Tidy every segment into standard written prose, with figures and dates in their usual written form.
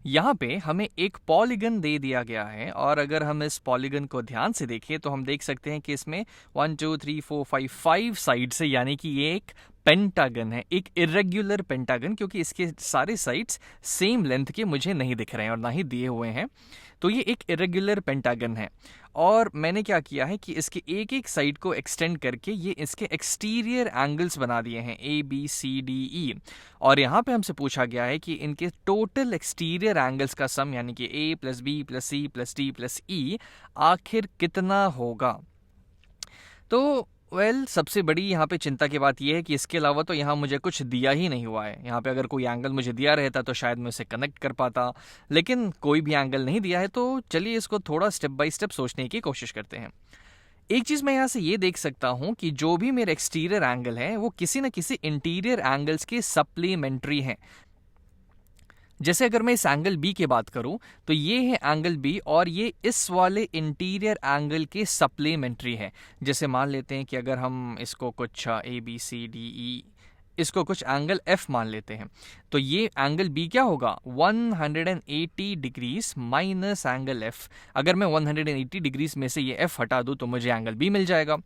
यहाँ पे हमें एक पॉलीगन दे दिया गया है और अगर हम इस पॉलीगन को ध्यान से देखें तो हम देख सकते हैं कि इसमें 1 2 3 4 5 साइड्स है, यानी कि ये एक पेंटागन है, एक इरेग्युलर पेंटागन, क्योंकि इसके सारे साइड्स सेम लेंथ के मुझे नहीं दिख रहे हैं और ना ही दिए हुए हैं। तो ये एक इरेग्युलर पेंटागन है और मैंने क्या किया है कि इसके एक एक साइड को एक्सटेंड करके ये इसके एक्सटीरियर एंगल्स बना दिए हैं ABCDE। और यहाँ पे हमसे पूछा गया है कि इनके टोटल एक्सटीरियर एंगल्स का सम यानी कि A plus B plus C plus D plus E आखिर कितना होगा। तो सबसे बड़ी यहाँ पे चिंता की बात यह है कि इसके अलावा तो यहाँ मुझे कुछ दिया ही नहीं हुआ है। यहाँ पे अगर कोई एंगल मुझे दिया रहता तो शायद मैं उसे कनेक्ट कर पाता, लेकिन कोई भी एंगल नहीं दिया है। तो चलिए इसको थोड़ा स्टेप बाय स्टेप सोचने की कोशिश करते हैं। एक चीज़ मैं यहाँ से ये देख सकता हूँ कि जो भी मेरे एक्सटीरियर एंगल है वो किसी न किसी इंटीरियर एंगल्स के सप्लीमेंट्री हैं। जैसे अगर मैं इस एंगल बी की बात करूं तो ये है एंगल बी और ये इस वाले इंटीरियर एंगल के सप्लीमेंट्री है। जैसे मान लेते हैं कि अगर हम इसको कुछ ABCDE इसको कुछ एंगल F मान लेते हैं तो ये एंगल B क्या होगा 180 डिग्रीज माइनस एंगल F। अगर मैं 180 डिग्रीज में से ये F हटा दूं तो मुझे एंगल B मिल जाएगा।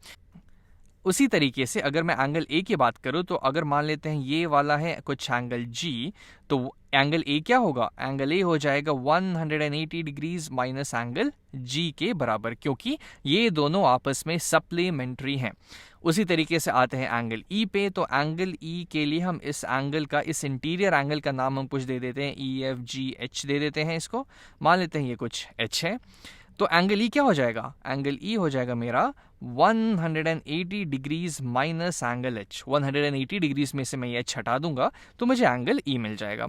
उसी तरीके से अगर मैं एंगल ए की बात करूं तो अगर मान लेते हैं ये वाला है कुछ एंगल जी, तो एंगल ए क्या होगा, एंगल ए हो जाएगा 180 डिग्रीज माइनस एंगल जी के बराबर, क्योंकि ये दोनों आपस में सप्लीमेंट्री हैं। उसी तरीके से आते हैं एंगल ई पे, तो एंगल ई के लिए हम इस एंगल का, इस इंटीरियर एंगल का नाम हम कुछ दे देते हैं EFGH दे देते हैं इसको। मान लेते हैं ये कुछ H है, तो एंगल ई क्या हो जाएगा, एंगल ई हो जाएगा मेरा 180 degrees minus angle H। 180 degrees में से मैं ये H हटा दूंगा तो मुझे एंगल ई मिल जाएगा।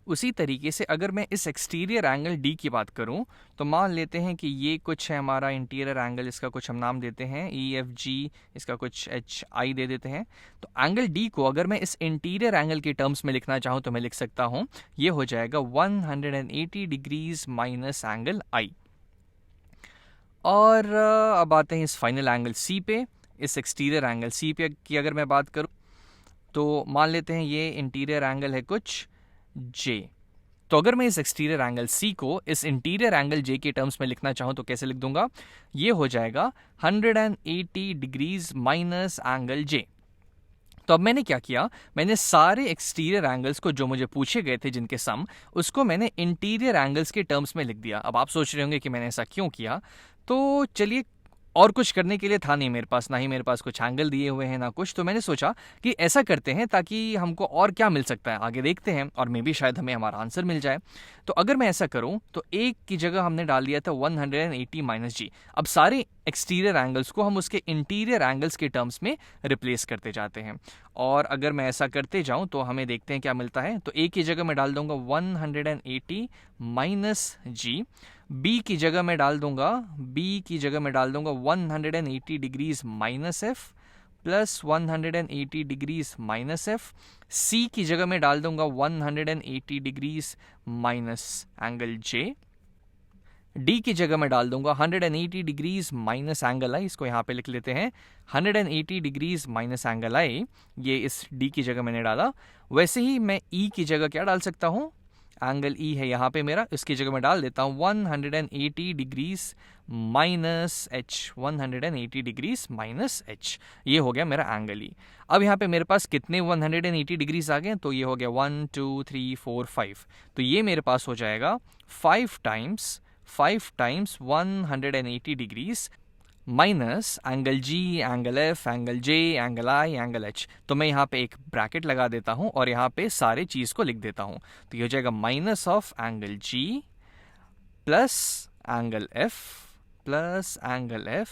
उसी तरीके से अगर मैं इस एक्सटीरियर एंगल D की बात करूं तो मान लेते हैं कि ये कुछ है हमारा इंटीरियर एंगल, इसका कुछ हम नाम देते हैं EFG, इसका कुछ HI दे देते हैं। तो एंगल D को अगर मैं इस इंटीरियर एंगल के टर्म्स में लिखना चाहूं तो मैं लिख सकता हूं, ये हो जाएगा 180 डिग्रीज माइनस एंगल I। और अब आते हैं इस फाइनल एंगल C पे। इस एक्सटीरियर एंगल C पे की अगर मैं बात करूं तो मान लेते हैं ये इंटीरियर एंगल है कुछ J। तो अगर मैं इस एक्सटीरियर एंगल C को इस इंटीरियर एंगल J के टर्म्स में लिखना चाहूं तो कैसे लिख दूंगा, ये हो जाएगा 180 डिग्रीज माइनस एंगल J। तो अब मैंने क्या किया, मैंने सारे एक्सटीरियर एंगल्स को जो मुझे पूछे गए थे जिनके सम, उसको मैंने इंटीरियर एंगल्स के टर्म्स में लिख दिया। अब आप सोच रहे होंगे कि मैंने ऐसा क्यों किया, तो चलिए, और कुछ करने के लिए था नहीं मेरे पास, ना ही मेरे पास कुछ एंगल दिए हुए हैं ना कुछ, तो मैंने सोचा कि ऐसा करते हैं ताकि हमको और क्या मिल सकता है आगे देखते हैं और मे भी शायद हमें हमारा आंसर मिल जाए। तो अगर मैं ऐसा करूं तो एक की जगह हमने डाल दिया था 180 माइनस जी। अब सारे एक्सटीरियर एंगल्स को हम उसके इंटीरियर एंगल्स के टर्म्स में रिप्लेस करते जाते हैं और अगर मैं ऐसा करते जाऊं तो हमें देखते हैं क्या मिलता है। तो ए की जगह मैं डाल दूंगा 180 माइनस जी, बी की जगह मैं डाल दूंगा 180 degrees minus F plus 180 degrees minus F. C की जगह मैं डाल दूंगा 180 degrees minus angle J. D की जगह मैं डाल दूंगा 180 डिग्रीज माइनस एंगल आई, इसको यहाँ पे लिख लेते हैं 180 डिग्रीज माइनस एंगल आई, ये इस डी की जगह मैंने डाला। वैसे ही मैं ई की जगह क्या डाल सकता हूँ, एंगल ई है यहाँ पे मेरा, इसकी जगह मैं डाल देता हूँ 180 degrees minus H, 180 degrees minus H, ये हो गया मेरा एंगल ई। अब यहाँ पे मेरे पास कितने 180 डिग्रीज आ गए, तो ये हो गया 1 2 3 4 5, तो ये मेरे पास हो जाएगा 5 times 180 degrees minus angle G, angle F, angle J, angle I, angle H. तो मैं यहाँ पे एक ब्रैकेट लगा देता हूँ और यहाँ पे सारे चीज़ को लिख देता हूँ। तो ये हो जाएगा minus of angle G plus angle F plus angle F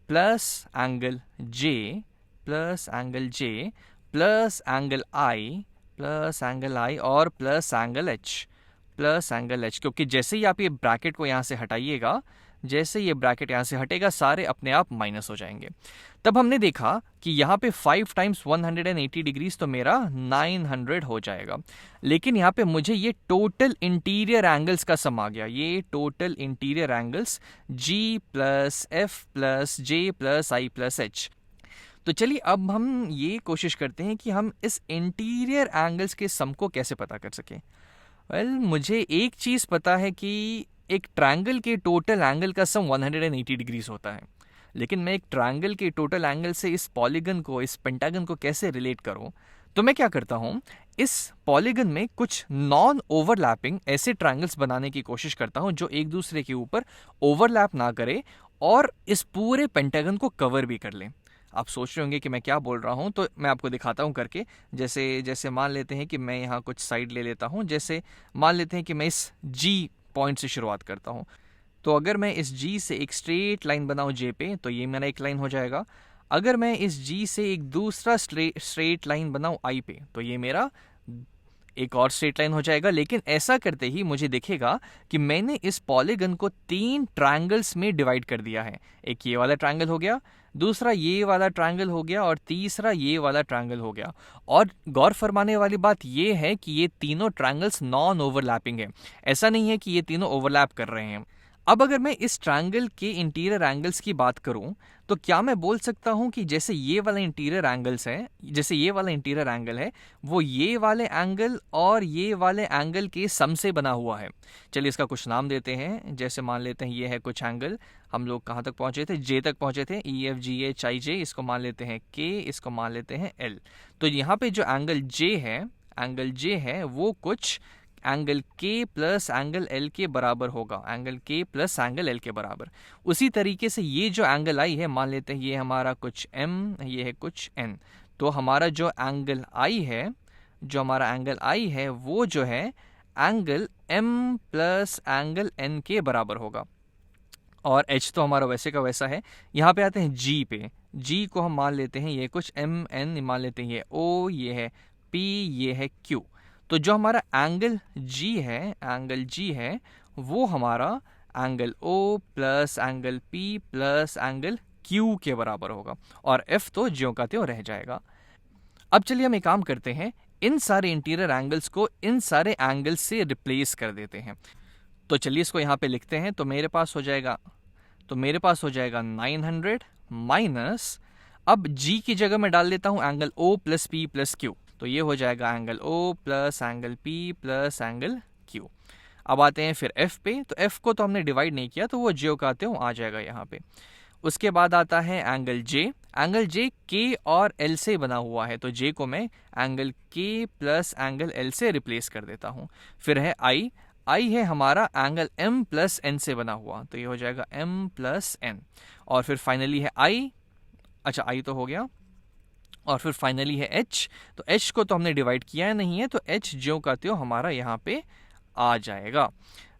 plus angle J plus angle J plus angle I और प्लस एंगल एच क्योंकि जैसे ही आप ये ब्रैकेट को यहाँ से हटाइएगा, जैसे ये ब्रैकेट यहाँ से हटेगा, सारे अपने आप माइनस हो जाएंगे। तब हमने देखा कि यहाँ पे 5 टाइम्स 180 डिग्रीज तो मेरा 900 हो जाएगा, लेकिन यहाँ पे मुझे ये टोटल इंटीरियर एंगल्स का सम आ गया। ये total interior angles G plus F plus J plus I plus H। तो चलिए अब हम ये कोशिश करते हैं कि हम इस इंटीरियर एंगल्स के सम को कैसे पता कर सकें। मुझे एक चीज़ पता है कि एक ट्रायंगल के टोटल एंगल का सम 180 डिग्रीज होता है, लेकिन मैं एक ट्रायंगल के टोटल एंगल से इस पॉलीगन को, इस पेंटागन को कैसे रिलेट करूं? तो मैं क्या करता हूं, इस पॉलीगन में कुछ नॉन ओवरलैपिंग ऐसे ट्रायंगल्स बनाने की कोशिश करता हूं जो एक दूसरे के ऊपर ओवरलैप ना करे और इस पूरे पेंटागन को कवर भी कर लें। आप सोच रहे होंगे कि मैं क्या बोल रहा हूं, तो मैं आपको दिखाता हूं करके। जैसे जैसे मान लेते हैं कि मैं यहाँ कुछ साइड ले लेता हूं। जैसे मान लेते हैं कि मैं इस जी पॉइंट से शुरुआत करता हूं। तो अगर मैं इस जी से एक स्ट्रेट लाइन बनाऊं जे पे, तो ये मेरा एक लाइन हो जाएगा। अगर मैं इस जी से एक दूसरा स्ट्रेट लाइन बनाऊं आई पे, तो ये मेरा एक और स्ट्रेट लाइन हो जाएगा। लेकिन ऐसा करते ही मुझे दिखेगा कि मैंने इस पॉलीगन को 3 ट्रायंगल्स में डिवाइड कर दिया है। एक ये वाला ट्रायंगल हो गया, दूसरा ये वाला ट्रायंगल हो गया और तीसरा ये वाला ट्रायंगल हो गया। और गौर फरमाने वाली बात ये है कि ये तीनों ट्रायंगल्स नॉन ओवरलैपिंग है। ऐसा नहीं है कि ये तीनों ओवरलैप कर रहे हैं। अब अगर मैं इस ट्रायंगल के इंटीरियर एंगल्स की बात करूं, तो क्या मैं बोल सकता हूं कि जैसे ये वाला इंटीरियर एंगल्स है, जैसे ये वाला इंटीरियर एंगल है, वो ये वाले एंगल और ये वाले एंगल के सम से बना हुआ है। चलिए इसका कुछ नाम देते हैं। जैसे मान लेते हैं ये है कुछ एंगल, हम लोग कहाँ तक पहुंचे थे, जे तक पहुंचे थे, E F G H I जे, इसको मान लेते हैं के, इसको मान लेते हैं एल। तो यहाँ पे जो एंगल जे है वो कुछ एंगल के प्लस एंगल एल के बराबर होगा, एंगल के प्लस एंगल एल के बराबर। उसी तरीके से ये जो एंगल आई है, मान लेते हैं ये हमारा कुछ एम, ये है कुछ एन। तो हमारा जो एंगल आई है वो जो है angle M plus angle N के बराबर होगा। और एच तो हमारा वैसे का वैसा है। यहाँ पे आते हैं जी पे। जी को हम मान लेते हैं ये कुछ एम एन, मान लेते हैं ये ओ, ये है पी, ये है क्यू। तो जो हमारा एंगल जी है वो हमारा angle O plus angle P plus angle Q के बराबर होगा। और एफ तो ज्यों का त्यों रह जाएगा। अब चलिए हम एक काम करते हैं, इन सारे इंटीरियर एंगल्स को इन सारे एंगल्स से रिप्लेस कर देते हैं। तो चलिए इसको यहाँ पे लिखते हैं। तो मेरे पास हो जाएगा 900 माइनस, अब जी की जगह मैं डाल देता हूँ angle O plus P plus Q. तो ये हो जाएगा angle O plus angle P plus angle Q. अब आते हैं फिर एफ पे। तो एफ को तो हमने डिवाइड नहीं किया, तो वो ज्यों का त्यों आ जाएगा यहाँ पे। उसके बाद आता है एंगल जे के और एल से बना हुआ है, तो जे को मैं एंगल के प्लस एंगल एल से रिप्लेस कर देता हूँ। फिर है आई है हमारा एंगल एम प्लस एन से बना हुआ, तो ये हो जाएगा एम प्लस एन। और फिर फाइनली है आई तो हो गया। और फिर फाइनली है एच। तो एच को तो हमने डिवाइड किया है नहीं है, तो एच ज्यों का त्यों हमारा यहाँ पे आ जाएगा।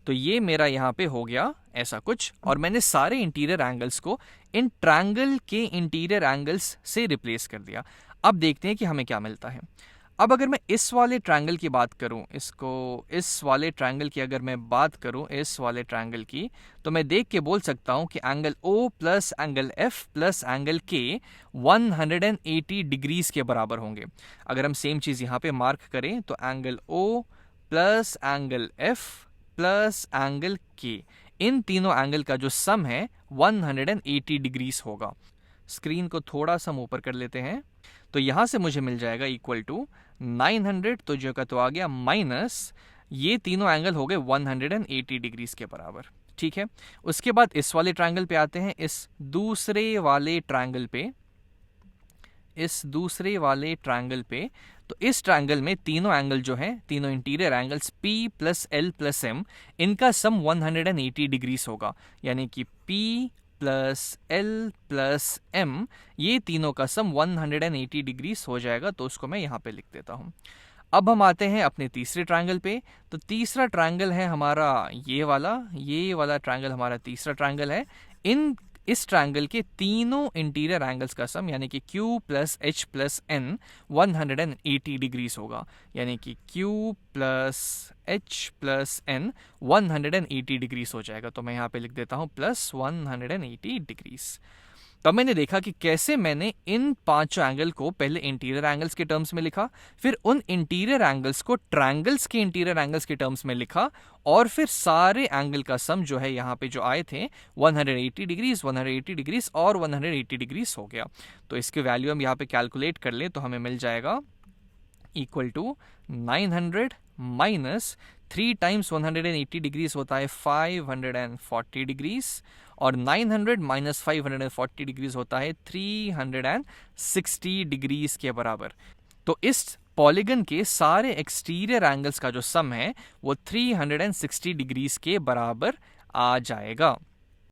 तो ये मेरा यहाँ पे हो गया ऐसा कुछ। और मैंने सारे इंटीरियर एंगल्स को इन ट्रायंगल के इंटीरियर एंगल्स से रिप्लेस कर दिया। अब देखते हैं कि हमें क्या मिलता है। अब अगर मैं इस वाले ट्रायंगल की बात करूं, इस वाले ट्रायंगल की अगर मैं बात करूं, इस वाले ट्रायंगल की, तो मैं देख के बोल सकता हूं कि angle O plus angle F plus angle K 180 degrees के बराबर होंगे। अगर हम सेम चीज़ यहाँ पे मार्क करें, तो angle O plus angle F plus angle K, इन तीनों एंगल का जो सम है 180 डिग्रीज होगा। स्क्रीन को थोड़ा सा ऊपर कर लेते हैं। तो यहां से मुझे मिल जाएगा इक्वल टू 900, तो जो का तो आ गया, माइनस ये तीनों एंगल हो गए 180 डिग्रीज के बराबर। ठीक है। उसके बाद इस वाले ट्रायंगल पे आते हैं, इस दूसरे वाले ट्रायंगल पे। तो इस ट्रायंगल में तीनों एंगल जो है, तीनों interior angles P plus L plus M, इनका सम 180 डिग्रीज होगा। यानी कि P plus L plus M, ये तीनों का सम 180 डिग्रीज हो जाएगा। तो उसको मैं यहाँ पे लिख देता हूँ। अब हम आते हैं अपने तीसरे ट्रायंगल पे। तो तीसरा ट्रायंगल है हमारा ये वाला ट्रायंगल हमारा तीसरा ट्रायंगल है। इस ट्रायंगल के तीनों इंटीरियर एंगल्स का सम यानी कि Q plus H plus N 180 degrees होगा। यानी कि Q plus H plus N 180 degrees हो जाएगा। तो मैं यहाँ पे लिख देता हूँ प्लस 180 डिग्रीज। तब मैंने देखा कि कैसे मैंने इन पांचों एंगल को पहले इंटीरियर एंगल्स के टर्म्स में लिखा, फिर उन इंटीरियर एंगल्स को ट्रायंगल्स के इंटीरियर एंगल्स के टर्म्स में लिखा, और फिर सारे एंगल का सम जो है यहाँ पे जो आए थे 180 डिग्रीज और 180 डिग्रीज हो गया। तो इसके वैल्यू हम यहाँ पे कैलकुलेट कर लें तो हमें मिल जाएगा equal to 900 minus 3 times 180 degrees होता है 540 डिग्रीज, और 900 माइनस 540 डिग्रीज होता है 360 डिग्रीज के बराबर। तो इस पॉलीगन के सारे एक्सटीरियर एंगल्स का जो सम है वो 360 डिग्रीज के बराबर आ जाएगा।